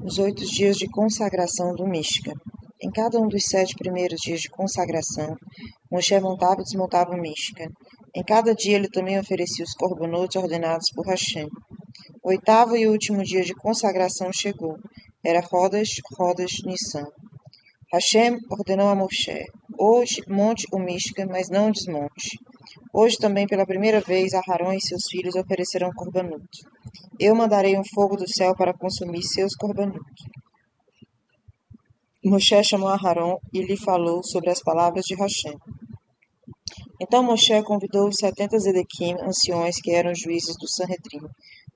Os 8 dias de consagração do Mishkan. Em cada um dos 7 primeiros dias de consagração, Moshe montava e desmontava o Mishkan. Em cada dia ele também oferecia os korbanot ordenados por Hashem. O 8º e último dia de consagração chegou. Era Rodas Nissan. Hashem ordenou a Moshe: hoje monte o Mishkan, mas não o desmonte. Hoje também pela primeira vez Aharon e seus filhos oferecerão korbanot. Eu mandarei um fogo do céu para consumir seus korbanot. Moshe chamou Aharon e lhe falou sobre as palavras de Hashem. Então Moshe convidou os 70 Zedequim, anciões que eram juízes do Sanhedrin,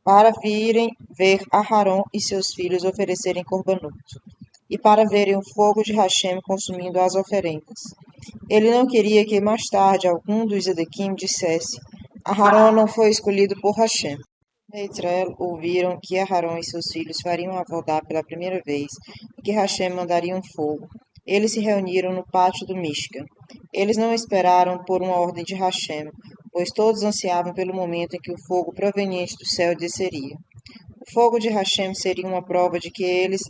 para virem ver Aharon e seus filhos oferecerem korbanot, e para verem o fogo de Hashem consumindo as oferendas. Ele não queria que mais tarde algum dos Zedequim dissesse: Aharon não foi escolhido por Hashem. Israel ouviram que Aharon e seus filhos fariam a Avodá pela primeira vez e que Hashem mandaria um fogo. Eles se reuniram no pátio do Mishkan. Eles não esperaram por uma ordem de Hashem, pois todos ansiavam pelo momento em que o fogo proveniente do céu desceria. O fogo de Hashem seria uma prova de que eles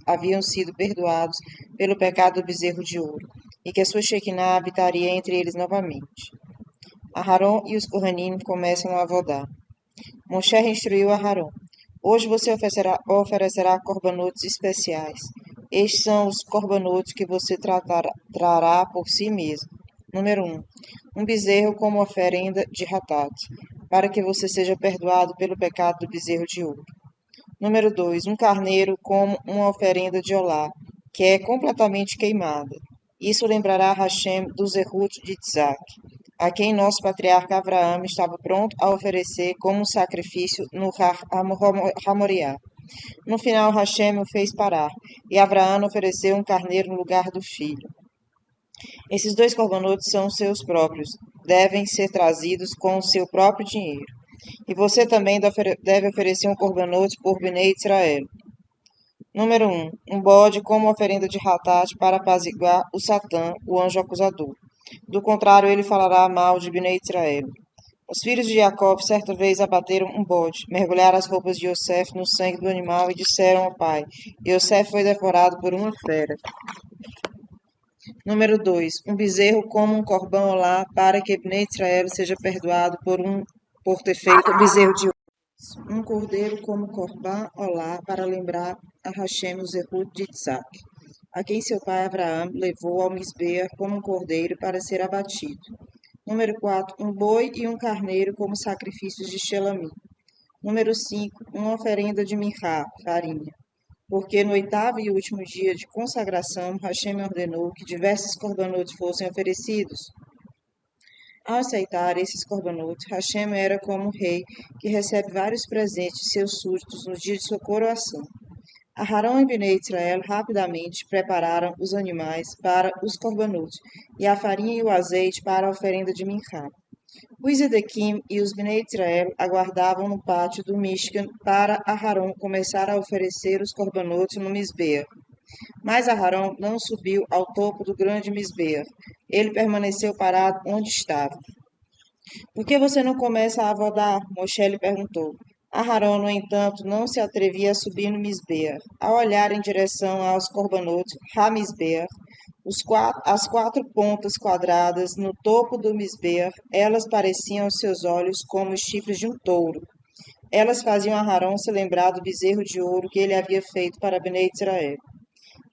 haviam sido perdoados pelo pecado do bezerro de ouro, e que a sua Shekinah habitaria entre eles novamente. Aharon e os Kohanim começam a avodar. Moshe instruiu Aharon: hoje você oferecerá corbanotes especiais. Estes são os corbanotes que você trará por si mesmo. Número 1. Um bezerro como oferenda de Hatat, para que você seja perdoado pelo pecado do bezerro de ouro. Número 2. Um carneiro como uma oferenda de Olá, que é completamente queimada. Isso lembrará Hashem do Zerut de Isaac, a quem nosso patriarca Abraão estava pronto a oferecer como um sacrifício no Har Hamoriá. No final, Hashem o fez parar, e Abraão ofereceu um carneiro no lugar do filho. Esses 2 corbanotes são seus próprios, devem ser trazidos com o seu próprio dinheiro. E você também deve oferecer um corbanote por Bnei Israel. Número 1. Um bode como oferenda de Hatat para apaziguar o Satã, o anjo acusador. Do contrário, ele falará mal de Bnei Israel. Os filhos de Jacob certa vez abateram um bode, mergulharam as roupas de Yosef no sangue do animal e disseram ao pai: Yosef foi devorado por uma fera. Número 2. Um bezerro como um corbão olá para que Bnei Israel seja perdoado por ter feito o bezerro de ouro. Um cordeiro como corbã olá para lembrar a Hashem o Zerut de Isaac, a quem seu pai Abraão levou ao Misbeah como um cordeiro para ser abatido. Número 4. Um boi e um carneiro como sacrifícios de Shelamim. Número 5. Uma oferenda de mirra, farinha. Porque no 8º e último dia de consagração, Hashem ordenou que diversos corbanotes fossem oferecidos. Ao aceitar esses corbanotes, Hashem era como um rei que recebe vários presentes de seus súditos no dia de sua coroação. Aharon e Bnei Israel rapidamente prepararam os animais para os corbanotes e a farinha e o azeite para a oferenda de minchá. Os Zedequim e os Bnei Israel aguardavam no pátio do Mishkan para Aharon começar a oferecer os corbanotes no Misbeah. Mas Aharon não subiu ao topo do grande Misbeah. Ele permaneceu parado onde estava. Por que você não começa a avodar? Moshe lhe perguntou. Aharon, no entanto, não se atrevia a subir no Misbeah. Ao olhar em direção aos corbanotes, Hamisbeah, as 4 pontas quadradas no topo do Misbeah, elas pareciam aos seus olhos como os chifres de um touro. Elas faziam Aharon se lembrar do bezerro de ouro que ele havia feito para Bnei Israel.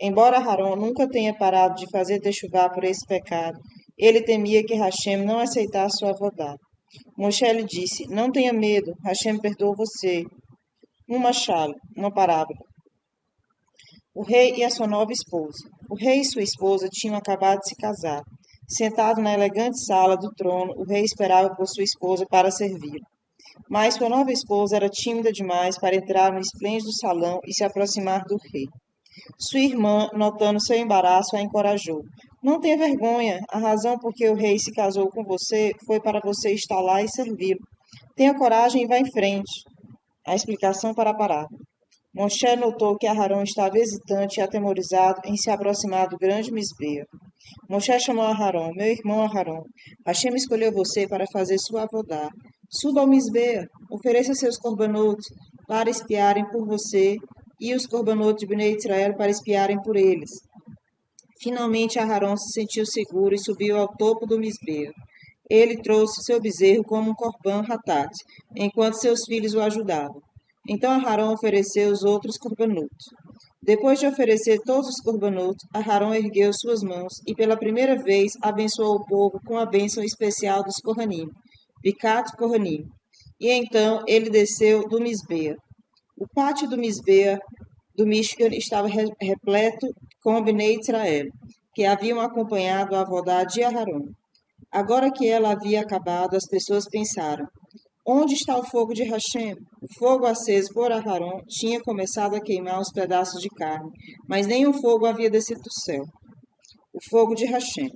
Embora Aharon nunca tenha parado de fazer techuvá por esse pecado, ele temia que Hashem não aceitasse sua avodá. Moshe lhe disse: não tenha medo, Hashem perdoa você. Uma parábola. O rei e a sua nova esposa. O rei e sua esposa tinham acabado de se casar. Sentado na elegante sala do trono, o rei esperava por sua esposa para servi-lo. Mas sua nova esposa era tímida demais para entrar no esplêndido salão e se aproximar do rei. Sua irmã, notando seu embaraço, a encorajou. Não tenha vergonha. A razão por que o rei se casou com você foi para você estar lá e servi-lo. Tenha coragem e vá em frente. A explicação para a parábola. Moshe notou que Aharon estava hesitante e atemorizado em se aproximar do grande Misbeah. Moshe chamou Aharon: meu irmão Aharon, Hashem escolheu você para fazer sua avodá. Suba ao Misbeah, ofereça seus corbanotes, para espiarem por você, e os corbanotes de Bnei Israel para espiarem por eles. Finalmente Aharon se sentiu seguro e subiu ao topo do misbeiro. Ele trouxe seu bezerro como um corban hatat, enquanto seus filhos o ajudavam. Então Aharon ofereceu os outros corbanotes. Depois de oferecer todos os corbanotes, Aharon ergueu suas mãos e pela primeira vez abençoou o povo com a bênção especial dos Kohanim, Bikat Kohanim. E então ele desceu do Misbeia. O pátio do Misbeia do Mishkan estava repleto com Bnei Israel, que haviam acompanhado a avodá de Aharon. Agora que ela havia acabado, as pessoas pensaram: onde está o fogo de Hashem? O fogo aceso por Aharon tinha começado a queimar os pedaços de carne, mas nenhum fogo havia descido do céu. O fogo de Hashem.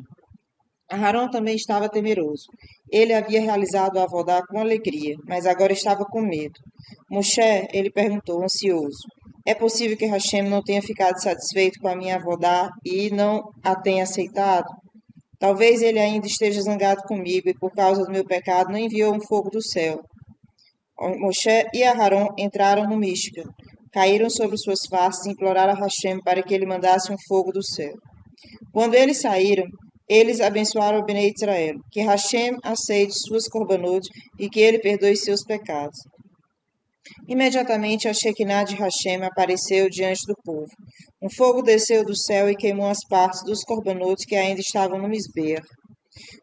Aharon também estava temeroso. Ele havia realizado a avodá com alegria, mas agora estava com medo. Moshe, ele perguntou, ansioso: é possível que Hashem não tenha ficado satisfeito com a minha avodá e não a tenha aceitado? Talvez ele ainda esteja zangado comigo e por causa do meu pecado não enviou um fogo do céu. Moshe e Aharon entraram no Mishkan, caíram sobre suas faces e imploraram a Hashem para que ele mandasse um fogo do céu. Quando eles saíram, eles abençoaram o Bnei Israel, que Hashem aceite suas corbanotes e que ele perdoe seus pecados. Imediatamente a Shekinah de Hashem apareceu diante do povo. Um fogo desceu do céu e queimou as partes dos corbanotes que ainda estavam no misbeach.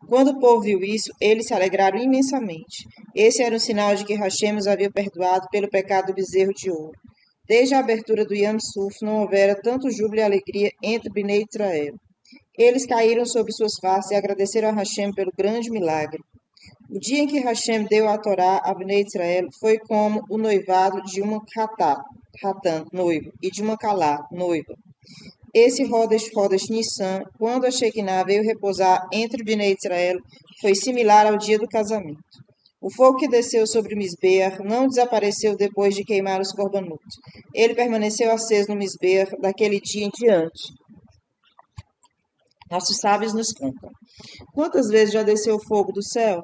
Quando o povo viu isso, eles se alegraram imensamente. Esse era um sinal de que Hashem os havia perdoado pelo pecado do bezerro de ouro. Desde a abertura do Yam Suf não houvera tanto júbilo e alegria entre Bnei Israel. Eles caíram sobre suas faces e agradeceram a Hashem pelo grande milagre. O dia em que Hashem deu a Torá a Bnei Israel foi como o noivado de uma Hatan, noivo, e de uma Kalá, noiva. Esse Rodesh Nissan, quando a Shekinah veio repousar entre Bnei Israel, foi similar ao dia do casamento. O fogo que desceu sobre Misbeach não desapareceu depois de queimar os corbanotes. Ele permaneceu aceso no Misbeach daquele dia em diante. Nossos sábios nos contam. Quantas vezes já desceu o fogo do céu?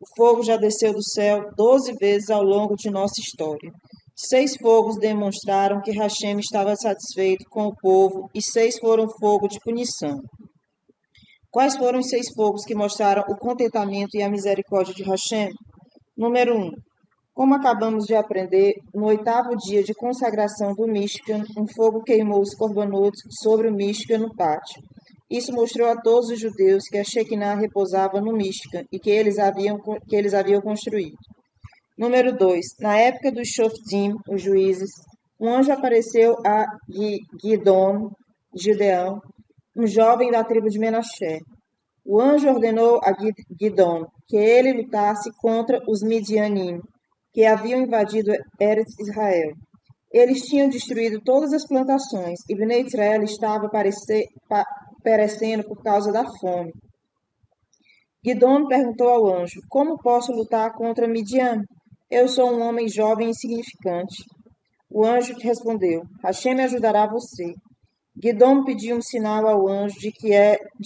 O fogo já desceu do céu 12 vezes ao longo de nossa história. 6 fogos demonstraram que Hashem estava satisfeito com o povo e 6 foram fogo de punição. Quais foram os 6 fogos que mostraram o contentamento e a misericórdia de Hashem? Número 1. Como acabamos de aprender, no 8º dia de consagração do Mishkan, um fogo queimou os corbanotes sobre o Mishkan no pátio. Isso mostrou a todos os judeus que a Shekinah repousava no Mishkan e que eles haviam construído. Número 2. Na época dos Shoftim, os juízes, um anjo apareceu a Gidon, Gideão, um jovem da tribo de Menaché. O anjo ordenou a Gidon que ele lutasse contra os Midianim, que haviam invadido Eretz Israel. Eles tinham destruído todas as plantações e Bnei Israel estava perecendo por causa da fome. Gidon perguntou ao anjo: como posso lutar contra Midian? Eu sou um homem jovem e insignificante. O anjo respondeu: Hashem me ajudará você. Gidon pediu um sinal ao anjo de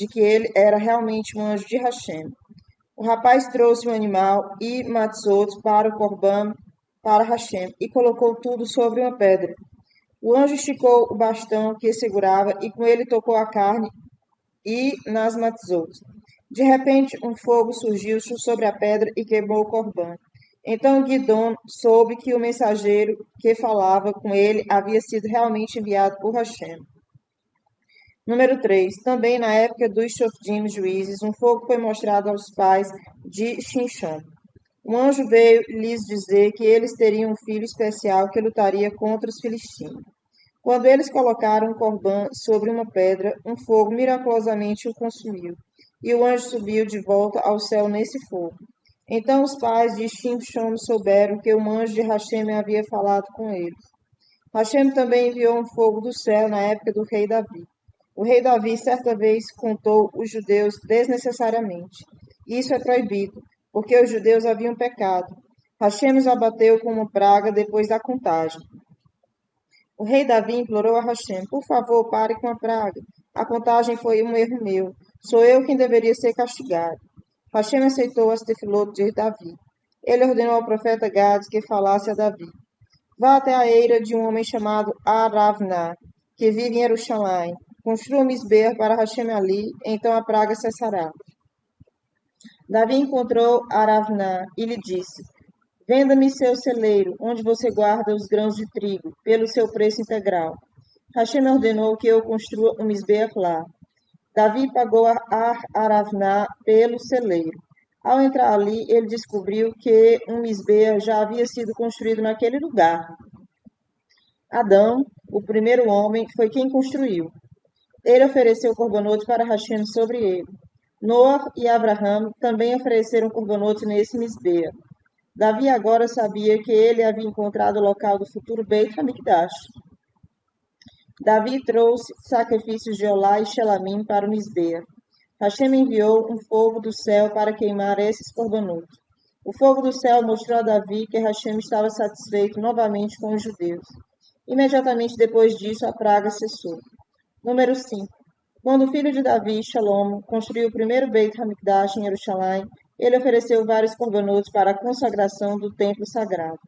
que ele era realmente um anjo de Hashem. O rapaz trouxe um animal e matzot para o Corban para Hashem e colocou tudo sobre uma pedra. O anjo esticou o bastão que segurava e com ele tocou a carne e nas matzot. De repente, um fogo surgiu sobre a pedra e queimou o Corban. Então Gidon soube que o mensageiro que falava com ele havia sido realmente enviado por Hashem. Número 3. Também na época dos Shoftim juízes, um fogo foi mostrado aos pais de Shinshon. Um anjo veio lhes dizer que eles teriam um filho especial que lutaria contra os filisteus. Quando eles colocaram um corban sobre uma pedra, um fogo miraculosamente o consumiu, e o anjo subiu de volta ao céu nesse fogo. Então os pais de Shimshon souberam que um anjo de Hashem havia falado com eles. Hashem também enviou um fogo do céu na época do rei Davi. O rei Davi certa vez contou os judeus desnecessariamente. Isso é proibido, porque os judeus haviam pecado. Hashem os abateu com uma praga depois da contagem. O rei Davi implorou a Hashem: por favor, pare com a praga. A contagem foi um erro meu. Sou eu quem deveria ser castigado. Hashem aceitou as tefilot de Davi. Ele ordenou ao profeta Gad que falasse a Davi. Vá até a eira de um homem chamado Aravná, que vive em Jerusalém. Construa um misbear para Hashem ali, então a praga cessará. Davi encontrou Aravná e lhe disse: Venda-me seu celeiro, onde você guarda os grãos de trigo, pelo seu preço integral. Hashem ordenou que eu construa um misbeach lá. Davi pagou a Aravná pelo celeiro. Ao entrar ali, ele descobriu que um misbeach já havia sido construído naquele lugar. Adão, o primeiro homem, foi quem construiu. Ele ofereceu corbanotes para Hashem sobre ele. Noah e Abraham também ofereceram corbanotes nesse misbeach. Davi agora sabia que ele havia encontrado o local do futuro Beit HaMikdash. Davi trouxe sacrifícios de Olá e Shelamim para o misbeach. Hashem enviou um fogo do céu para queimar esses corbanotes. O fogo do céu mostrou a Davi que Hashem estava satisfeito novamente com os judeus. Imediatamente depois disso, a praga cessou. Número 5. Quando o filho de Davi, Shalomo, construiu o primeiro Beit HaMikdash em Jerusalém, ele ofereceu vários corbanotes para a consagração do templo sagrado.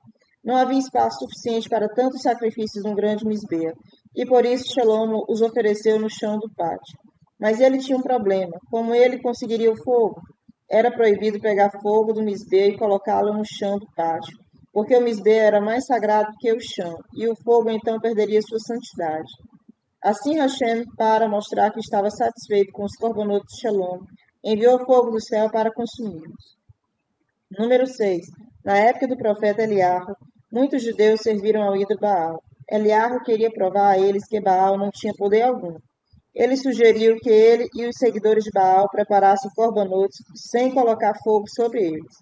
Não havia espaço suficiente para tantos sacrifícios num grande misbeach, e por isso Shalomo os ofereceu no chão do pátio. Mas ele tinha um problema. Como ele conseguiria o fogo? Era proibido pegar fogo do misbeach e colocá-lo no chão do pátio, porque o misbeach era mais sagrado que o chão, e o fogo então perderia sua santidade. Assim Hashem, para mostrar que estava satisfeito com os corbanotes de Shalom, enviou fogo do céu para consumi-los. Número 6. Na época do profeta Eliarro, muitos judeus serviram ao ídolo Baal. Eliarro queria provar a eles que Baal não tinha poder algum. Ele sugeriu que ele e os seguidores de Baal preparassem corbanotes sem colocar fogo sobre eles.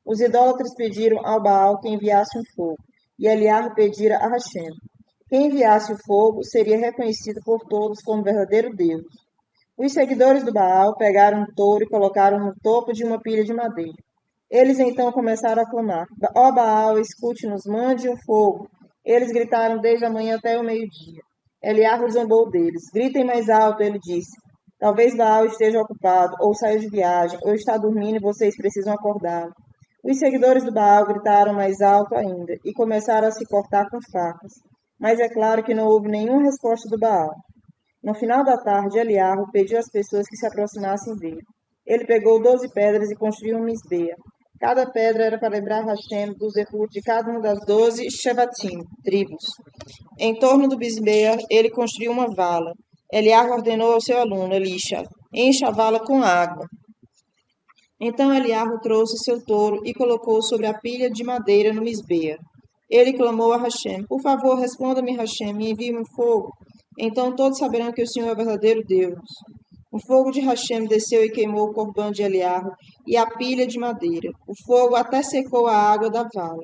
Os idólatras pediram ao Baal que enviasse um fogo, e Eliarro pedira a Hashem. Quem enviasse o fogo seria reconhecido por todos como verdadeiro Deus. Os seguidores do Baal pegaram um touro e colocaram no topo de uma pilha de madeira. Eles então começaram a clamar: Ó Baal, escute-nos, mande um fogo. Eles gritaram desde a manhã até o meio-dia. Eliarro zombou deles. Gritem mais alto, ele disse. Talvez Baal esteja ocupado, ou saiu de viagem, ou está dormindo e vocês precisam acordá-lo. Os seguidores do Baal gritaram mais alto ainda e começaram a se cortar com facas. Mas é claro que não houve nenhuma resposta do Baal. No final da tarde, Eliarro pediu às pessoas que se aproximassem dele. Ele pegou 12 pedras e construiu um misbeach. Cada pedra era para lembrar Hashem do zehut de cada uma das 12 shevatim, tribos. Em torno do misbeach, ele construiu uma vala. Eliarro ordenou ao seu aluno, Elisha, encha a vala com água. Então Eliarro trouxe seu touro e colocou sobre a pilha de madeira no misbeach. Ele clamou a Hashem: Por favor, responda-me, Hashem, e envie-me fogo. Então todos saberão que o Senhor é o verdadeiro Deus. O fogo de Hashem desceu e queimou o corbã de Eliarro e a pilha de madeira. O fogo até secou a água da vala.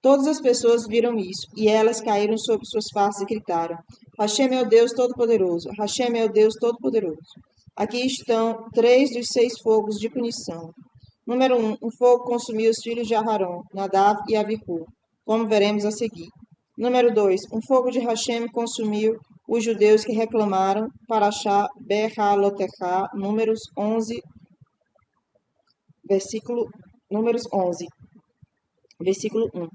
Todas as pessoas viram isso, e elas caíram sobre suas faces e gritaram: Hashem é o Deus Todo-Poderoso, Hashem é o Deus Todo-Poderoso. Aqui estão 3 dos 6 fogos de punição. Número 1. Um fogo consumiu os filhos de Aharon, Nadav e Abihu, como veremos a seguir. Número 2. Um fogo de Hashem consumiu os judeus que reclamaram, Parashá Behalotecha, números 11, versículo 1.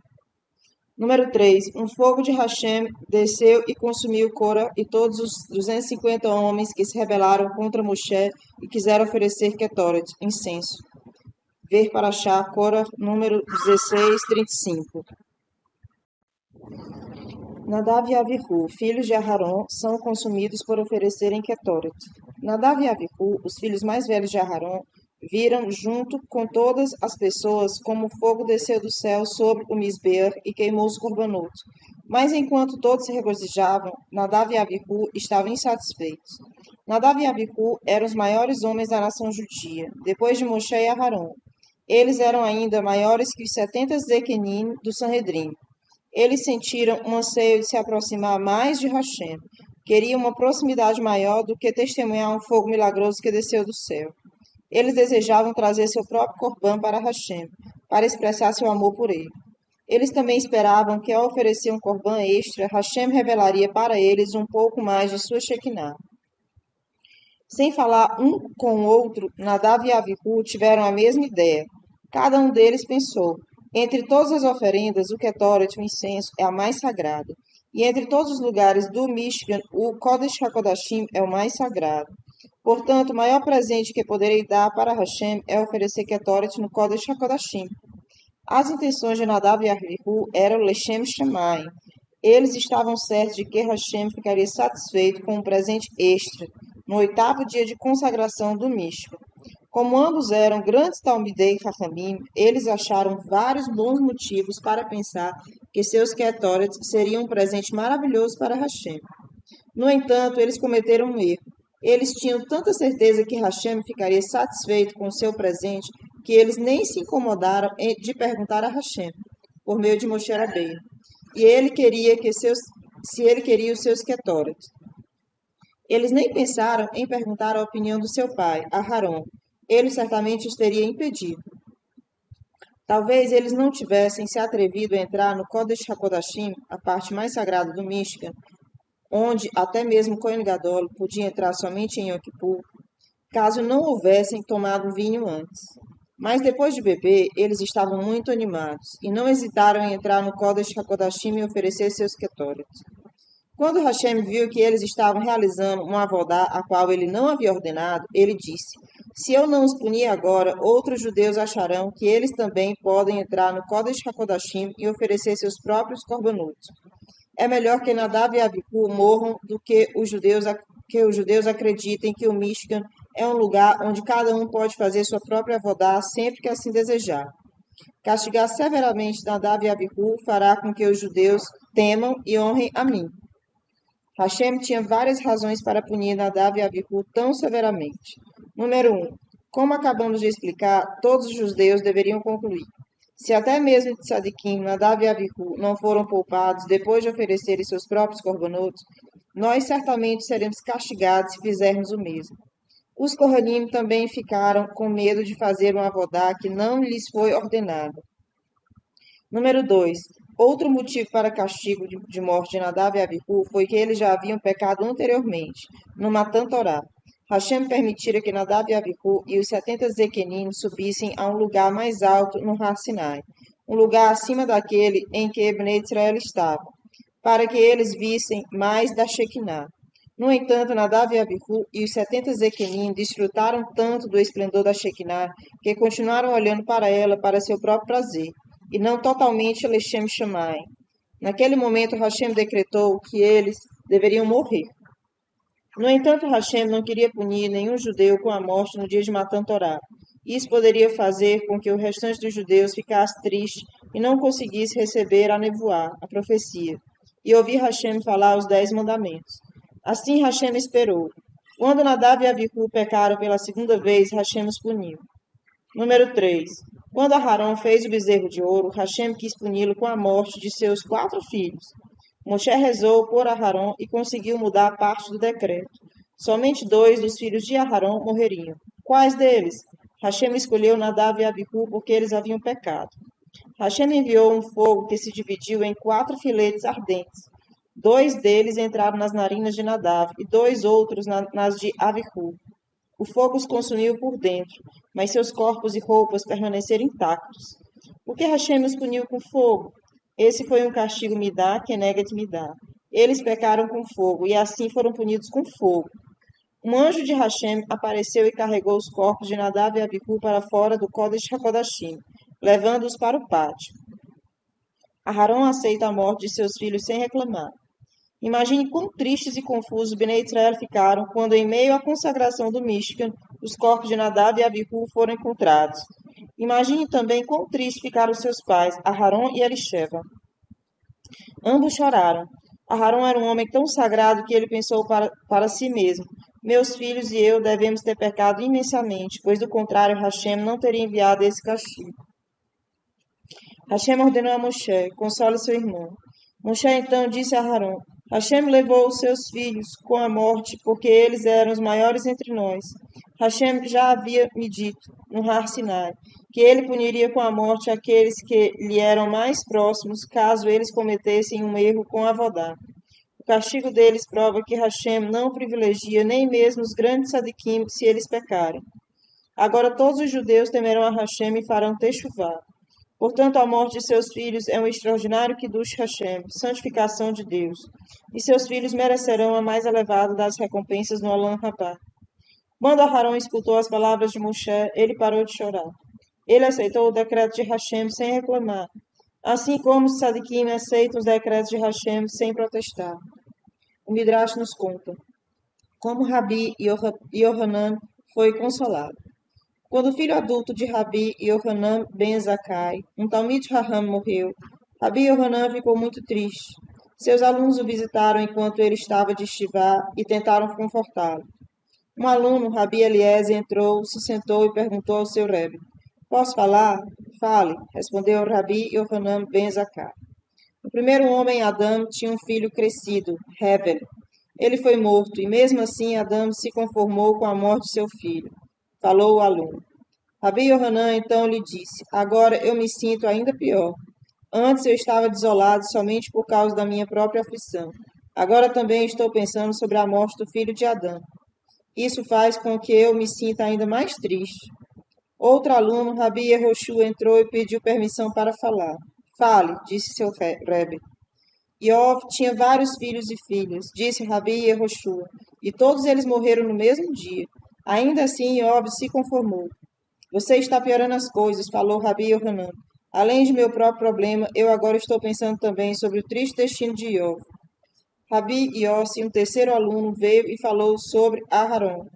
Número 3. Um fogo de Hashem desceu e consumiu Cora e todos os 250 homens que se rebelaram contra Moshe e quiseram oferecer Ketoret, incenso. Ver Parashá, Cora, número 16, 35. Nadav e Avihu, filhos de Aharon, são consumidos por oferecerem Ketoret. Nadav e Avihu, os filhos mais velhos de Aharon, viram junto com todas as pessoas como o fogo desceu do céu sobre o misbeach e queimou os corbanotes. Mas enquanto todos se regozijavam, Nadav e Avihu estavam insatisfeitos. Nadav e Avihu eram os maiores homens da nação judia, depois de Moshe e Aharon. Eles eram ainda maiores que os 70 Zequenim do Sanhedrin. Eles sentiram um anseio de se aproximar mais de Hashem. Queriam uma proximidade maior do que testemunhar um fogo milagroso que desceu do céu. Eles desejavam trazer seu próprio corbã para Hashem, para expressar seu amor por ele. Eles também esperavam que, ao oferecer um corbã extra, Hashem revelaria para eles um pouco mais de sua Shekinah. Sem falar um com o outro, Nadav e Avihu tiveram a mesma ideia. Cada um deles pensou: Entre todas as oferendas, o Ketoret, o incenso, é a mais sagrada. E entre todos os lugares do Mishkan, o Kodesh HaKodashim é o mais sagrado. Portanto, o maior presente que poderei dar para Hashem é oferecer Ketoret no Kodesh HaKodashim. As intenções de Nadav e Abihu eram Leshem Shemaim. Eles estavam certos de que Hashem ficaria satisfeito com um presente extra no 8º dia de consagração do Mishkan. Como ambos eram grandes Talmidei Chachamim, eles acharam vários bons motivos para pensar que seus Ketoret seriam um presente maravilhoso para Hashem. No entanto, eles cometeram um erro. Eles tinham tanta certeza que Hashem ficaria satisfeito com seu presente que eles nem se incomodaram de perguntar a Hashem, por meio de Moshe Rabbeinu, e ele queria se ele queria os seus Ketoret. Eles nem pensaram em perguntar a opinião do seu pai, Aharon. Ele certamente os teria impedido. Talvez eles não tivessem se atrevido a entrar no Kodesh HaKodashim, a parte mais sagrada do Mishkan, onde até mesmo Kohen Gadol podia entrar somente em Yom Kippur, caso não houvessem tomado vinho antes. Mas depois de beber, eles estavam muito animados e não hesitaram em entrar no Kodesh HaKodashim e oferecer seus Ketoret. Quando Hashem viu que eles estavam realizando uma avodá a qual ele não havia ordenado, ele disse: se eu não os punir agora, outros judeus acharão que eles também podem entrar no Kodesh HaKodashim e oferecer seus próprios korbanot. É melhor que Nadav e Abihu morram do que os judeus acreditem que o Mishkan é um lugar onde cada um pode fazer sua própria avodá sempre que assim desejar. Castigar severamente Nadav e Abihu fará com que os judeus temam e honrem a mim. Hashem tinha várias razões para punir Nadav e Abihu tão severamente. Número 1. Como acabamos de explicar, todos os judeus deveriam concluir. Se até mesmo Tzadikim, Nadav e Abihu não foram poupados depois de oferecerem seus próprios korbanot, nós certamente seremos castigados se fizermos o mesmo. Os Kohanim também ficaram com medo de fazer uma avodá que não lhes foi ordenada. Número 2. Outro motivo para castigo de morte de Nadav e Abihu foi que eles já haviam pecado anteriormente, no Matan Torá. Hashem permitira que Nadav e Abihu e os 70 Zequenim subissem a um lugar mais alto no Har Sinai, um lugar acima daquele em que Bnei Israel estava, para que eles vissem mais da Shekinah. No entanto, Nadav e Abihu e os 70 Zequenim desfrutaram tanto do esplendor da Shekinah que continuaram olhando para ela para seu próprio prazer, e não totalmente Leshem Shammai. Naquele momento, Hashem decretou que eles deveriam morrer. No entanto, Hashem não queria punir nenhum judeu com a morte no dia de Matan Torá. Isso poderia fazer com que o restante dos judeus ficasse triste e não conseguisse receber a nevoá, a profecia, e ouvir Hashem falar os 10 mandamentos. Assim Hashem esperou. Quando Nadav e Abihu pecaram pela segunda vez, Hashem os puniu. Número 3. Quando Aharon fez o bezerro de ouro, Hashem quis puni-lo com a morte de seus 4 filhos. Moshe rezou por Aharon e conseguiu mudar parte do decreto. Somente 2 dos filhos de Aharon morreriam. Quais deles? Hashem escolheu Nadav e Abihu porque eles haviam pecado. Hashem enviou um fogo que se dividiu em 4 filetes ardentes. 2 deles entraram nas narinas de Nadav e 2 outros nas de Abihu. O fogo os consumiu por dentro, mas seus corpos e roupas permaneceram intactos. Por que Hashem os puniu com fogo? Esse foi um castigo midá que nega de midá. Eles pecaram com fogo e assim foram punidos com fogo. Um anjo de Hashem apareceu e carregou os corpos de Nadav e Abihu para fora do Kodesh HaKodashim, levando-os para o pátio. Aharon aceita a morte de seus filhos sem reclamar. Imagine quão tristes e confusos Bnei Israel ficaram quando, em meio à consagração do Mishkan, os corpos de Nadav e Abihu foram encontrados. Imagine também quão tristes ficaram seus pais, Aharon e Elisheva. Ambos choraram. Aharon era um homem tão sagrado que ele pensou para si mesmo: meus filhos e eu devemos ter pecado imensamente, pois do contrário Hashem não teria enviado esse castigo. Hashem ordenou a Moshe: console seu irmão. Moshe então disse a Aharon: Hashem levou os seus filhos com a morte, porque eles eram os maiores entre nós. Hashem já havia me dito, no Har Sinai, que ele puniria com a morte aqueles que lhe eram mais próximos, caso eles cometessem um erro com a avodá. O castigo deles prova que Hashem não privilegia nem mesmo os grandes sadiquim se eles pecarem. Agora todos os judeus temerão a Hashem e farão techuvá. Portanto, a morte de seus filhos é um extraordinário Kiddush Hashem, santificação de Deus, e seus filhos merecerão a mais elevada das recompensas no Olam Rabá. Quando Aharon escutou as palavras de Moshe, ele parou de chorar. Ele aceitou o decreto de Hashem sem reclamar, assim como os tzadikim aceitam os decretos de Hashem sem protestar. O Midrash nos conta como Rabi Yohanan foi consolado. Quando o filho adulto de Rabi Yohanan ben Zakkai, um Talmid Raham, morreu, Rabi Yohanan ficou muito triste. Seus alunos o visitaram enquanto ele estava de estivá e tentaram confortá-lo. Um aluno, Rabi Eliezer, entrou, se sentou e perguntou ao seu Rebbe: Posso falar? Fale, respondeu Rabi Yohanan ben Zakkai. O primeiro homem, Adão, tinha um filho crescido, Hevel. Ele foi morto, e mesmo assim Adão se conformou com a morte de seu filho. Falou o aluno. Rabi Yohanan então lhe disse: Agora eu me sinto ainda pior. Antes eu estava desolado somente por causa da minha própria aflição. Agora também estou pensando sobre a morte do filho de Adão. Isso faz com que eu me sinta ainda mais triste. Outro aluno, Rabi Yehoshua, entrou e pediu permissão para falar. Fale, disse seu Rebbe. Iov tinha vários filhos e filhas, disse Rabi Yehoshua, e todos eles morreram no mesmo dia. Ainda assim, Iov se conformou. Você está piorando as coisas, falou Rabi Yohanan. Além de meu próprio problema, eu agora estou pensando também sobre o triste destino de Iov. Rabi Yossi, um terceiro aluno, veio e falou sobre Aharon.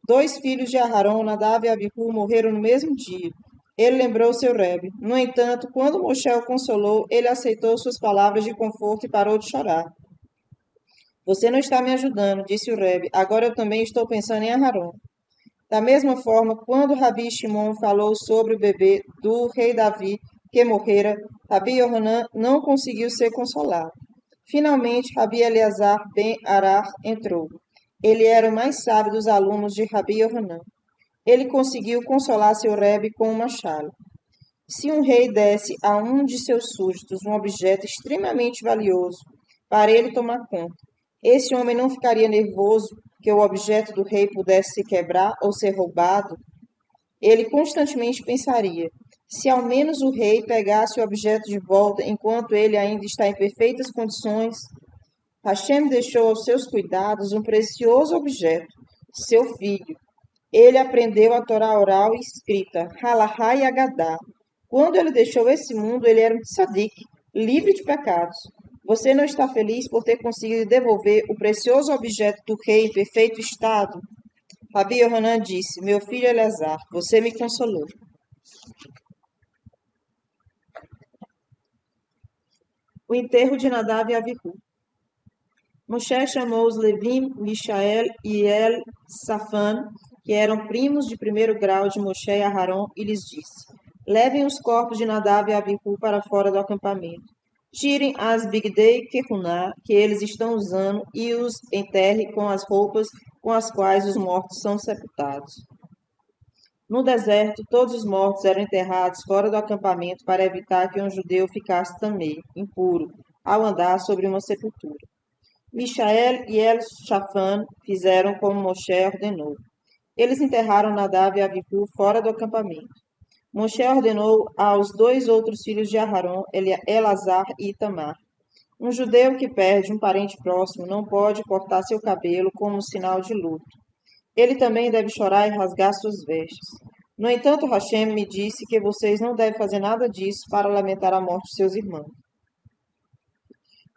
Dois filhos de Aharon, Nadav e Abihu, morreram no mesmo dia. Ele lembrou seu Rebbe. No entanto, quando Moshe o consolou, ele aceitou suas palavras de conforto e parou de chorar. Você não está me ajudando, disse o Rebbe. Agora eu também estou pensando em Aharon. Da mesma forma, quando Rabi Shimon falou sobre o bebê do rei Davi que morrera, Rabi Yohanan não conseguiu ser consolado. Finalmente, Rabi Eleazar ben Arar entrou. Ele era o mais sábio dos alunos de Rabi Yohanan. Ele conseguiu consolar seu Rebbe com uma chala. Se um rei desse a um de seus súditos um objeto extremamente valioso para ele tomar conta, esse homem não ficaria nervoso que o objeto do rei pudesse se quebrar ou ser roubado? Ele constantemente pensaria: se ao menos o rei pegasse o objeto de volta enquanto ele ainda está em perfeitas condições. Hashem deixou aos seus cuidados um precioso objeto, seu filho. Ele aprendeu a Torá oral e escrita, Halahá e Agadá. Quando ele deixou esse mundo, ele era um tzadik, livre de pecados. Você não está feliz por ter conseguido devolver o precioso objeto do rei em perfeito estado? Rabi Yohanan disse, meu filho Eleazar, você me consolou. O enterro de Nadav e Abihu. Moshe chamou os Levim, Mishael e El-Safan, que eram primos de primeiro grau de Moshe e Aharon, e lhes disse, levem os corpos de Nadav e Abihu para fora do acampamento. Tirem as bigdei kehuná que eles estão usando e os enterrem com as roupas com as quais os mortos são sepultados. No deserto, todos os mortos eram enterrados fora do acampamento para evitar que um judeu ficasse também impuro ao andar sobre uma sepultura. Mishael e El-Shafan fizeram como Moshe ordenou. Eles enterraram Nadav e Abihu fora do acampamento. Moshe ordenou aos dois outros filhos de Aharon, Elazar e Itamar. Um judeu que perde um parente próximo não pode cortar seu cabelo como sinal de luto. Ele também deve chorar e rasgar suas vestes. No entanto, Hashem me disse que vocês não devem fazer nada disso para lamentar a morte de seus irmãos.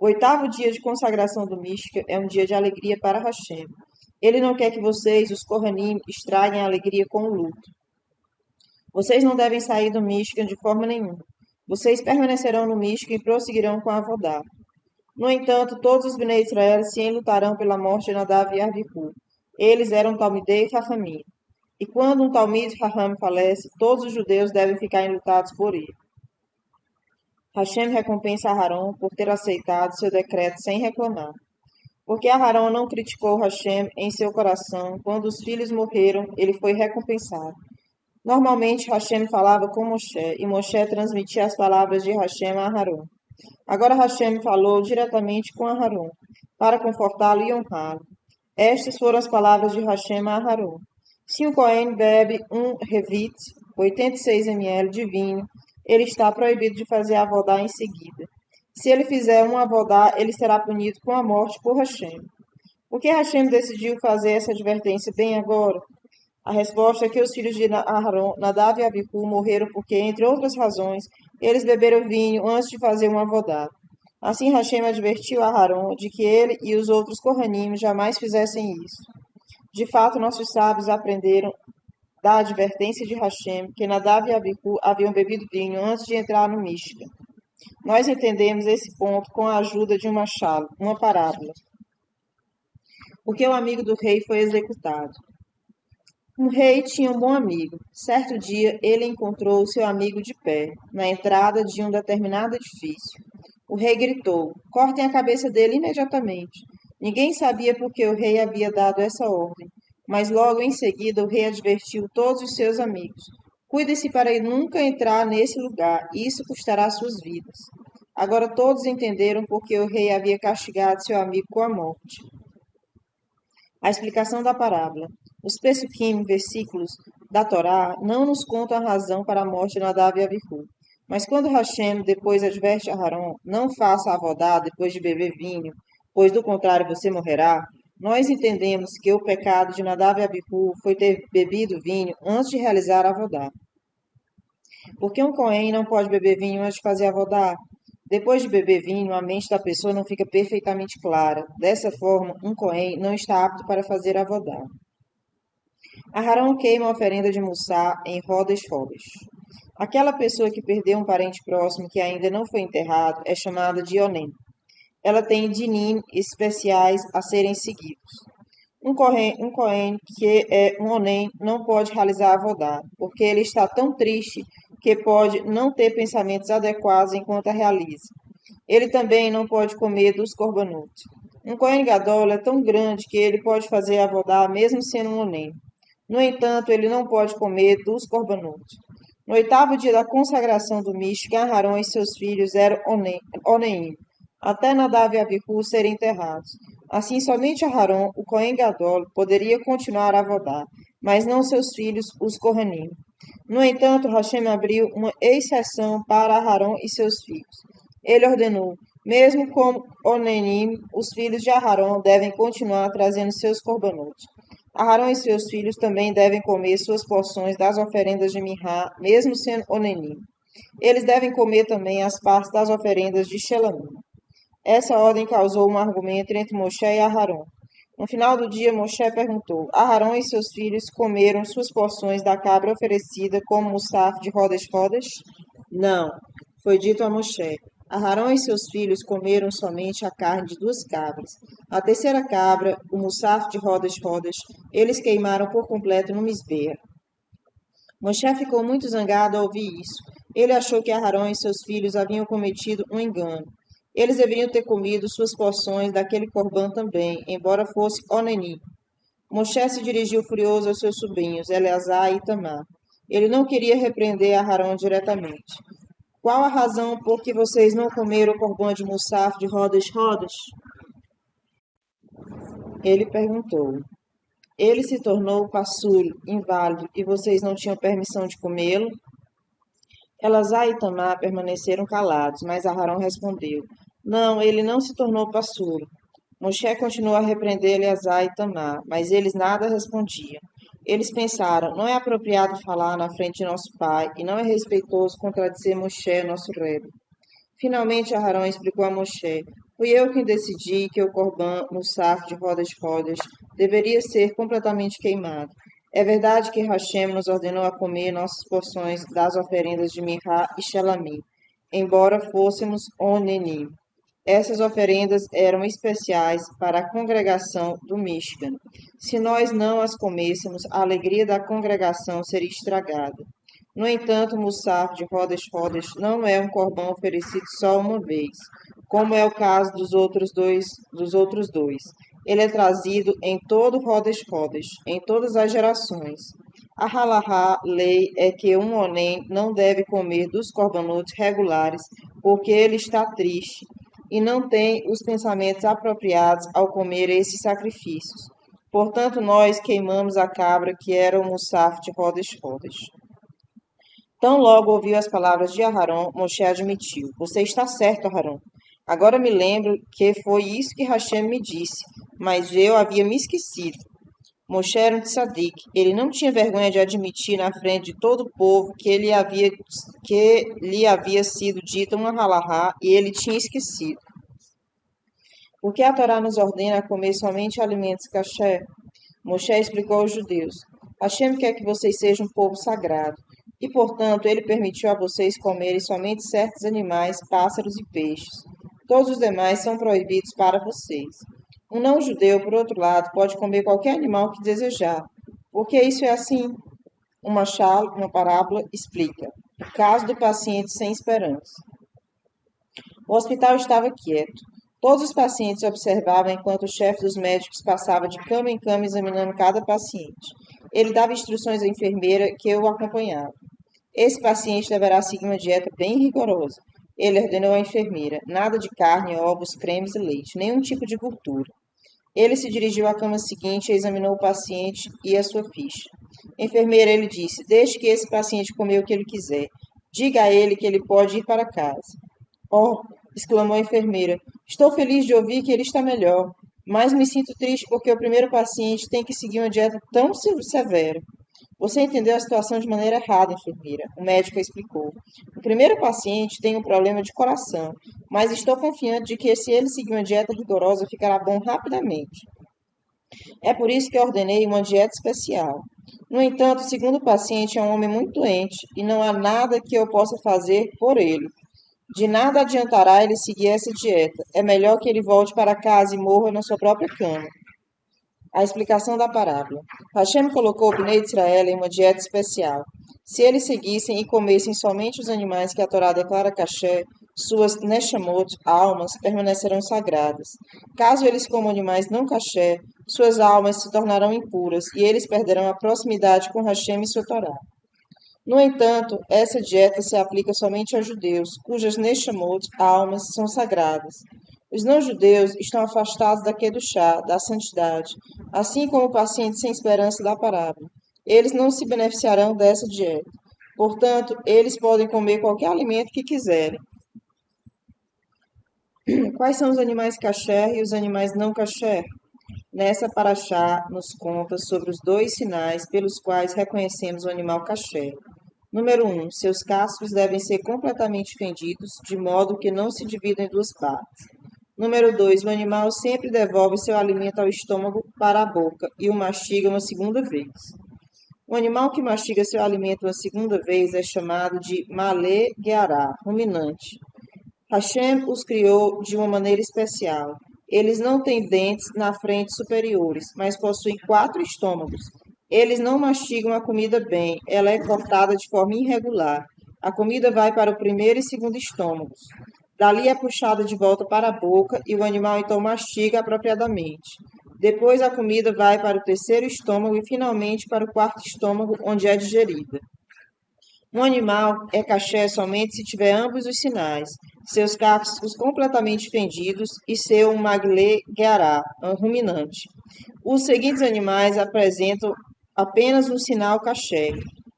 O 8º dia de consagração do Mishkan é um dia de alegria para Hashem. Ele não quer que vocês, os Kohanim, estraguem a alegria com o luto. Vocês não devem sair do Mishkan de forma nenhuma. Vocês permanecerão no Mishkan e prosseguirão com a Avodá. No entanto, todos os Bnei Israel se enlutarão pela morte de Nadav e Abihu. Eles eram Talmidei Chachamim. E quando um Talmid Chacham falece, todos os judeus devem ficar enlutados por ele. Hashem recompensa Aharon por ter aceitado seu decreto sem reclamar. Porque Aharon não criticou Hashem em seu coração, quando os filhos morreram, ele foi recompensado. Normalmente Hashem falava com Moshe, e Moshe transmitia as palavras de Hashem a Aharon. Agora Hashem falou diretamente com Aharon, para confortá-lo e honrá-lo. Estas foram as palavras de Hashem a Aharon. Se um Cohen bebe um revit, 86 ml de vinho, ele está proibido de fazer avodá em seguida. Se ele fizer um avodá, ele será punido com a morte por Hashem. Por que Hashem decidiu fazer essa advertência bem agora? A resposta é que os filhos de Aharon, Nadav e Abihu, morreram porque, entre outras razões, eles beberam vinho antes de fazer um avodá. Assim Hashem advertiu a Aharon de que ele e os outros Kohanim jamais fizessem isso. De fato, nossos sábios aprenderam da advertência de Hashem que Nadav e Abihu haviam bebido vinho antes de entrar no Mishkan. Nós entendemos esse ponto com a ajuda de uma parábola. Porque o amigo do rei foi executado. Um rei tinha um bom amigo. Certo dia, ele encontrou seu amigo de pé, na entrada de um determinado edifício. O rei gritou: cortem a cabeça dele imediatamente. Ninguém sabia por que o rei havia dado essa ordem, mas logo em seguida o rei advertiu todos os seus amigos: cuidem-se para nunca entrar nesse lugar, isso custará suas vidas. Agora todos entenderam por que o rei havia castigado seu amigo com a morte. A explicação da parábola. Os Pesukim, versículos da Torá, não nos contam a razão para a morte de Nadav e Abihu. Mas quando Hashem depois adverte a Aharon, não faça avodá depois de beber vinho, pois do contrário você morrerá, nós entendemos que o pecado de Nadav e Abihu foi ter bebido vinho antes de realizar a avodá. Porque um Cohen não pode beber vinho antes de fazer a avodá? Depois de beber vinho, a mente da pessoa não fica perfeitamente clara. Dessa forma, um Cohen não está apto para fazer a avodá. Aharon queima a oferenda de Mussá em rodas. Aquela pessoa que perdeu um parente próximo que ainda não foi enterrado é chamada de Onem. Ela tem dinim especiais a serem seguidos. Um Cohen que é um Onem não pode realizar a avodá, porque ele está tão triste que pode não ter pensamentos adequados enquanto a realiza. Ele também não pode comer dos korbanot. Um Cohen Gadol é tão grande que ele pode fazer a avodá mesmo sendo um Onem. No entanto, ele não pode comer dos korbanot. No 8º dia da consagração do Mishkan, Aharon e seus filhos eram Oneim, até Nadav e Abihu serem enterrados. Assim, somente Aharon, o Cohen Gadol, poderia continuar a avodá, mas não seus filhos, os Kohanim. No entanto, Hashem abriu uma exceção para Aharon e seus filhos. Ele ordenou: mesmo como Oneim, os filhos de Aharon devem continuar trazendo seus korbanot. Aharon e seus filhos também devem comer suas porções das oferendas de Minhá, mesmo sendo Onenim. Eles devem comer também as partes das oferendas de Shelamim. Essa ordem causou um argumento entre Moshe e Aharon. No final do dia, Moshe perguntou: Aharon e seus filhos comeram suas porções da cabra oferecida como mussaf de rodas? Não, foi dito a Moshe. Aharon e seus filhos comeram somente a carne de 2 cabras. A terceira cabra, o mussaf de rodas, eles queimaram por completo no Misbeah. Moshe ficou muito zangado ao ouvir isso. Ele achou que Aharon e seus filhos haviam cometido um engano. Eles deveriam ter comido suas porções daquele corbã também, embora fosse Onenim. Moshe se dirigiu furioso aos seus sobrinhos, Eleazar e Itamar. Ele não queria repreender Aharon diretamente. Qual a razão por que vocês não comeram o corbã de mussaf de rodas? Ele perguntou. Ele se tornou passul, inválido, e vocês não tinham permissão de comê-lo? Eleazar e Itamar permaneceram calados, mas Aharon respondeu: não, ele não se tornou passul. Moshe continuou a repreender Eleazar e Itamar, mas eles nada respondiam. Eles pensaram: não é apropriado falar na frente de nosso pai, e não é respeitoso contradizer Moshe, nosso Rebbe. Finalmente, Aharon explicou a Moshe: fui eu quem decidi que o corbã mussaf de rodas deveria ser completamente queimado. É verdade que Hashem nos ordenou a comer nossas porções das oferendas de Minhá e Shelamim, embora fôssemos Onenim. Essas oferendas eram especiais para a congregação do Mishkan. Se nós não as comêssemos, a alegria da congregação seria estragada. No entanto, o mussaf de rodas não é um corbão oferecido só uma vez, como é o caso dos outros dois. Ele é trazido em todo rodas, em todas as gerações. A halahá, lei, é que um onem não deve comer dos korbanot regulares, porque ele está triste e não tem os pensamentos apropriados ao comer esses sacrifícios. Portanto, nós queimamos a cabra que era o mussaf de rodas. Tão logo ouviu as palavras de Aharon, Moshe admitiu: Você está certo, Aharon. Agora me lembro que foi isso que Hashem me disse, mas eu havia me esquecido. Moshe era um tzadik. Ele não tinha vergonha de admitir na frente de todo o povo que lhe havia sido dita uma halahá e ele tinha esquecido. Porque a Torá nos ordena comer somente alimentos kasher? Moshe explicou aos judeus: Hashem quer que vocês sejam um povo sagrado, e, portanto, ele permitiu a vocês comerem somente certos animais, pássaros e peixes. Todos os demais são proibidos para vocês. Um não-judeu, por outro lado, pode comer qualquer animal que desejar. Por que isso é assim? Uma parábola, explica. O caso do paciente sem esperança. O hospital estava quieto. Todos os pacientes observavam enquanto o chefe dos médicos passava de cama em cama examinando cada paciente. Ele dava instruções à enfermeira que o acompanhava. Esse paciente deverá seguir uma dieta bem rigorosa. Ele ordenou à enfermeira: nada de carne, ovos, cremes e leite, nenhum tipo de gordura. Ele se dirigiu à cama seguinte e examinou o paciente e a sua ficha. Enfermeira, ele disse: deixe que esse paciente comer o que ele quiser. Diga a ele que ele pode ir para casa. Oh, exclamou a enfermeira, estou feliz de ouvir que ele está melhor, mas me sinto triste porque o primeiro paciente tem que seguir uma dieta tão severa. Você entendeu a situação de maneira errada, enfermeira. O médico explicou. O primeiro paciente tem um problema de coração, mas estou confiante de que se ele seguir uma dieta rigorosa, ficará bom rapidamente. É por isso que ordenei uma dieta especial. No entanto, o segundo paciente é um homem muito doente e não há nada que eu possa fazer por ele. De nada adiantará ele seguir essa dieta. É melhor que ele volte para casa e morra na sua própria cama. A explicação da parábola. Hashem colocou o Bnei Israel em uma dieta especial. Se eles seguissem e comessem somente os animais que a Torá declara kasher, suas neshamot, almas, permanecerão sagradas. Caso eles comam animais não kasher, suas almas se tornarão impuras e eles perderão a proximidade com Hashem e sua Torá. No entanto, essa dieta se aplica somente a judeus, cujas neshamot, almas, são sagradas. Os não-judeus estão afastados da Kedushá, da santidade, assim como o paciente sem esperança da parábola. Eles não se beneficiarão dessa dieta. Portanto, eles podem comer qualquer alimento que quiserem. Quais são os animais kasher e os animais não kasher? Nessa paraxá nos conta sobre os dois sinais pelos quais reconhecemos o animal kasher. Número 1. Seus cascos devem ser completamente fendidos, de modo que não se dividam em duas partes. Número 2. O animal sempre devolve seu alimento ao estômago para a boca e o mastiga uma segunda vez. O animal que mastiga seu alimento uma segunda vez é chamado de Malé Geará, ruminante. Hashem os criou de uma maneira especial. Eles não têm dentes na frente superiores, mas possuem 4 estômagos. Eles não mastigam a comida bem, ela é cortada de forma irregular. A comida vai para o primeiro e segundo estômagos. Dali é puxada de volta para a boca e o animal então mastiga apropriadamente. Depois a comida vai para o terceiro estômago e finalmente para o quarto estômago, onde é digerida. Um animal é kasher somente se tiver ambos os sinais, seus cascos completamente fendidos e seu maglé geará, ruminante. Os seguintes animais apresentam apenas um sinal kasher.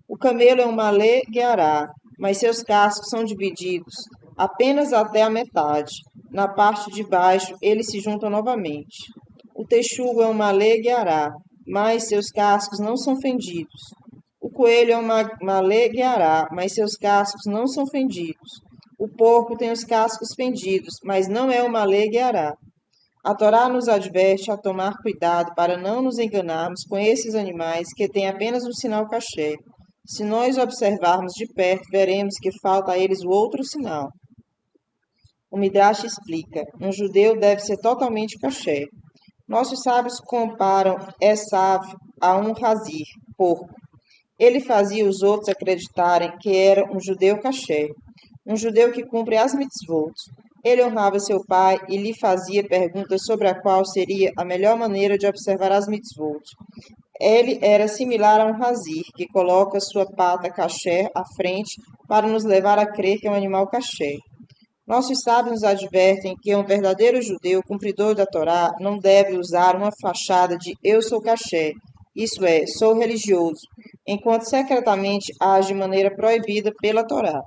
O camelo é um malé geará, mas seus cascos são divididos apenas até a metade. Na parte de baixo, eles se juntam novamente. O texugo é um malé geará, mas seus cascos não são fendidos. O coelho é um malé geará, mas seus cascos não são fendidos. O porco tem os cascos fendidos, mas não é um malé geará. A Torá nos adverte a tomar cuidado para não nos enganarmos com esses animais que têm apenas um sinal kasher. Se nós observarmos de perto, veremos que falta a eles o outro sinal. O Midrash explica: um judeu deve ser totalmente kasher. Nossos sábios comparam Esav a um hazir, porco. Ele fazia os outros acreditarem que era um judeu kasher, um judeu que cumpre as mitzvot. Ele honrava seu pai e lhe fazia perguntas sobre a qual seria a melhor maneira de observar as mitzvot. Ele era similar a um hazir, que coloca sua pata kasher à frente para nos levar a crer que é um animal kasher. Nossos sábios nos advertem que um verdadeiro judeu cumpridor da Torá não deve usar uma fachada de eu sou kasher, isso é, sou religioso, enquanto secretamente age de maneira proibida pela Torá.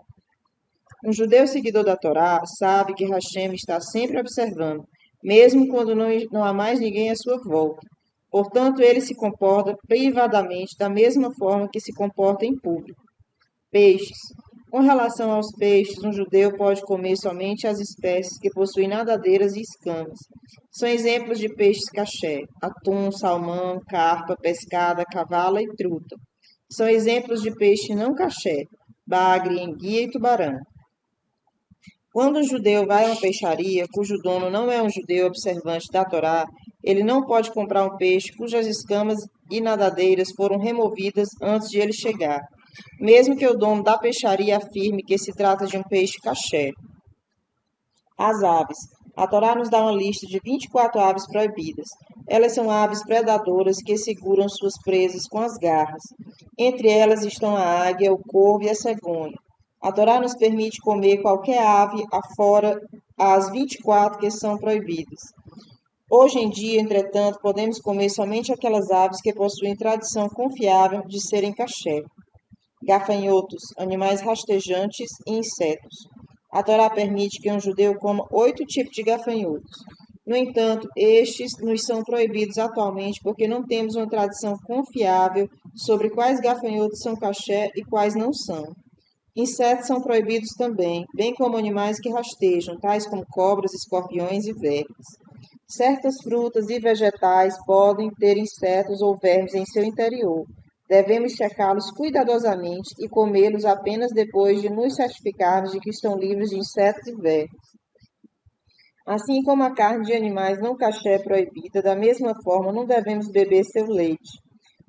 Um judeu seguidor da Torá sabe que Hashem está sempre observando, mesmo quando não há mais ninguém à sua volta. Portanto, ele se comporta privadamente da mesma forma que se comporta em público. Peixes. Com relação aos peixes, um judeu pode comer somente as espécies que possuem nadadeiras e escamas. São exemplos de peixes caché: atum, salmão, carpa, pescada, cavala e truta. São exemplos de peixe não caché: bagre, enguia e tubarão. Quando um judeu vai a uma peixaria cujo dono não é um judeu observante da Torá, ele não pode comprar um peixe cujas escamas e nadadeiras foram removidas antes de ele chegar, mesmo que o dono da peixaria afirme que se trata de um peixe caché. As aves. A Torá nos dá uma lista de 24 aves proibidas. Elas são aves predadoras que seguram suas presas com as garras. Entre elas estão a águia, o corvo e a cegonha. A Torá nos permite comer qualquer ave afora as 24 que são proibidas. Hoje em dia, entretanto, podemos comer somente aquelas aves que possuem tradição confiável de serem caché. Gafanhotos, animais rastejantes e insetos. A Torá permite que um judeu coma 8 tipos de gafanhotos. No entanto, estes nos são proibidos atualmente porque não temos uma tradição confiável sobre quais gafanhotos são caché e quais não são. Insetos são proibidos também, bem como animais que rastejam, tais como cobras, escorpiões e vermes. Certas frutas e vegetais podem ter insetos ou vermes em seu interior. Devemos checá-los cuidadosamente e comê-los apenas depois de nos certificarmos de que estão livres de insetos e vermes. Assim como a carne de animais não caché é proibida, da mesma forma não devemos beber seu leite.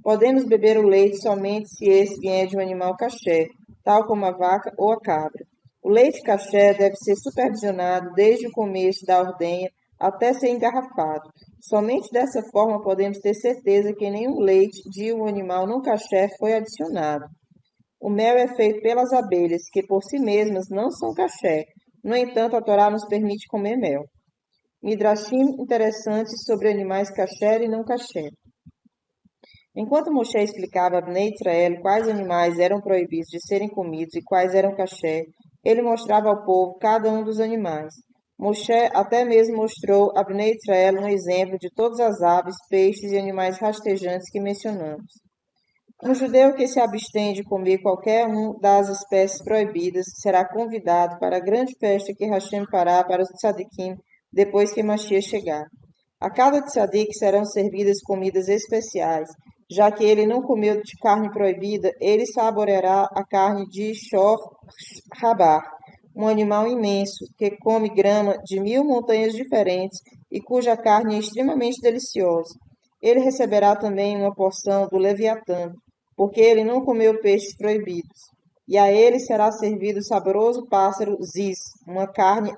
Podemos beber o leite somente se esse vier de um animal caché, tal como a vaca ou a cabra. O leite caché deve ser supervisionado desde o começo da ordenha até ser engarrafado. Somente dessa forma podemos ter certeza que nenhum leite de um animal não caché foi adicionado. O mel é feito pelas abelhas, que por si mesmas não são caché. No entanto, a Torá nos permite comer mel. Midrashim interessantes sobre animais caché e não caché. Enquanto Moshe explicava a Bnei Israel quais animais eram proibidos de serem comidos e quais eram caché, ele mostrava ao povo cada um dos animais. Moshe até mesmo mostrou a Bnei Israel um exemplo de todas as aves, peixes e animais rastejantes que mencionamos. Um judeu que se abstém de comer qualquer um das espécies proibidas será convidado para a grande festa que Hashem fará para os tzadikim depois que Mashiach chegar. A cada tzadik serão servidas comidas especiais. Já que ele não comeu de carne proibida, ele saboreará a carne de Shor Rabar, um animal imenso que come grama de 1000 montanhas diferentes e cuja carne é extremamente deliciosa. Ele receberá também uma porção do Leviatã, porque ele não comeu peixes proibidos. E a ele será servido o saboroso pássaro Ziz, uma carne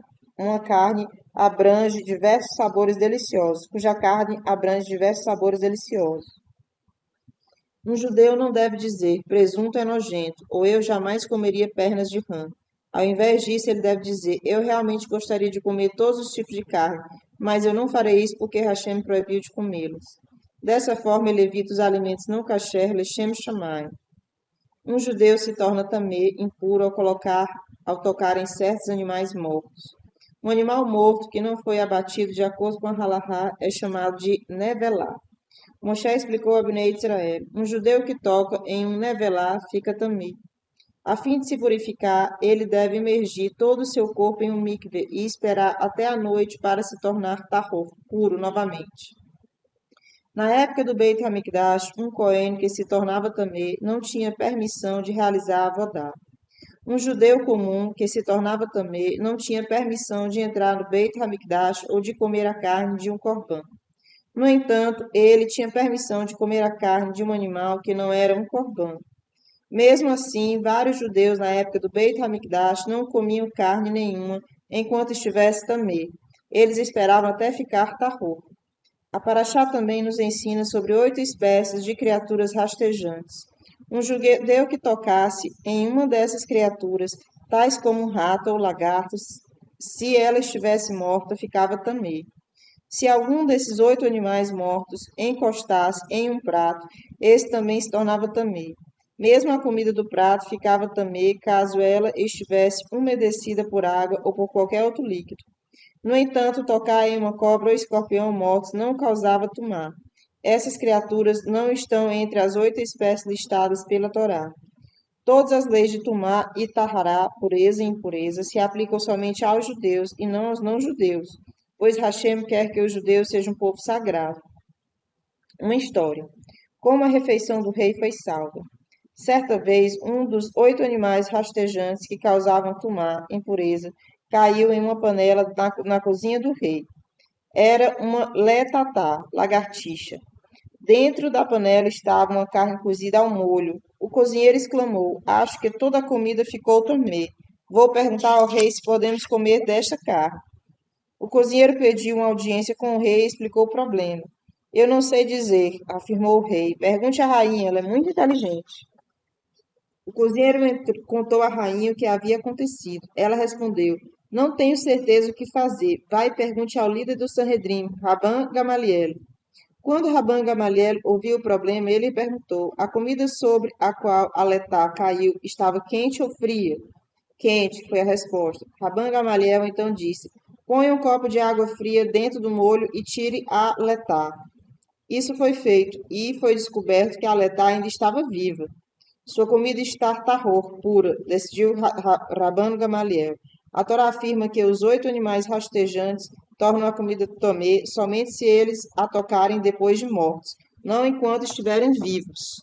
abrange diversos sabores deliciosos, cuja carne abrange diversos sabores deliciosos. Um judeu não deve dizer, presunto é nojento, ou eu jamais comeria pernas de rã. Ao invés disso, ele deve dizer, eu realmente gostaria de comer todos os tipos de carne, mas eu não farei isso porque Hashem proibiu de comê-los. Dessa forma, ele evita os alimentos não kasher, lechem shamayim. Um judeu se torna tamê, impuro, ao tocar em certos animais mortos. Um animal morto que não foi abatido de acordo com a halahá é chamado de nevelá. Moshe explicou a Bnei Israel, um judeu que toca em um nevelá fica tamí. A fim de se purificar, ele deve imergir todo o seu corpo em um mikve e esperar até a noite para se tornar tahor, puro novamente. Na época do Beit HaMikdash, um cohen que se tornava tamê não tinha permissão de realizar a avodá. Um judeu comum que se tornava tamê não tinha permissão de entrar no Beit HaMikdash ou de comer a carne de um corban. No entanto, ele tinha permissão de comer a carne de um animal que não era um corban. Mesmo assim, vários judeus na época do Beit HaMikdash não comiam carne nenhuma enquanto estivesse tamê. Eles esperavam até ficar tahor. A Paraxá também nos ensina sobre 8 espécies de criaturas rastejantes. Um judeu que tocasse em uma dessas criaturas, tais como um rato ou lagarto, se ela estivesse morta, ficava tamê. Se algum desses 8 animais mortos encostasse em um prato, esse também se tornava tamê. Mesmo a comida do prato ficava tamê caso ela estivesse umedecida por água ou por qualquer outro líquido. No entanto, tocar em uma cobra ou escorpião mortos não causava tumá. Essas criaturas não estão entre as 8 espécies listadas pela Torá. Todas as leis de Tumá e Tahará, pureza e impureza, se aplicam somente aos judeus e não aos não-judeus, pois Hashem quer que os judeus sejam um povo sagrado. Uma história. Como a refeição do rei foi salva. Certa vez, um dos 8 animais rastejantes que causavam tumá, impureza, caiu em uma panela na cozinha do rei. Era uma letatá, lagartixa. Dentro da panela estava uma carne cozida ao molho. O cozinheiro exclamou: Acho que toda a comida ficou tamê. Vou perguntar ao rei se podemos comer desta carne. O cozinheiro pediu uma audiência com o rei e explicou o problema. Eu não sei dizer, afirmou o rei. Pergunte à rainha, ela é muito inteligente. O cozinheiro contou à rainha o que havia acontecido. Ela respondeu: Não tenho certeza o que fazer. Vai e pergunte ao líder do Sanhedrin, Rabban Gamaliel. Quando Rabban Gamaliel ouviu o problema, ele perguntou: A comida sobre a qual Aletá caiu estava quente ou fria? Quente, foi a resposta. Rabban Gamaliel então disse: Ponha um copo de água fria dentro do molho e tire a Letá. Isso foi feito, e foi descoberto que a Letá ainda estava viva. Sua comida está tahor, pura, decidiu Rabban Gamaliel. A Torá afirma que os 8 animais rastejantes tornam a comida tomé somente se eles a tocarem depois de mortos, não enquanto estiverem vivos.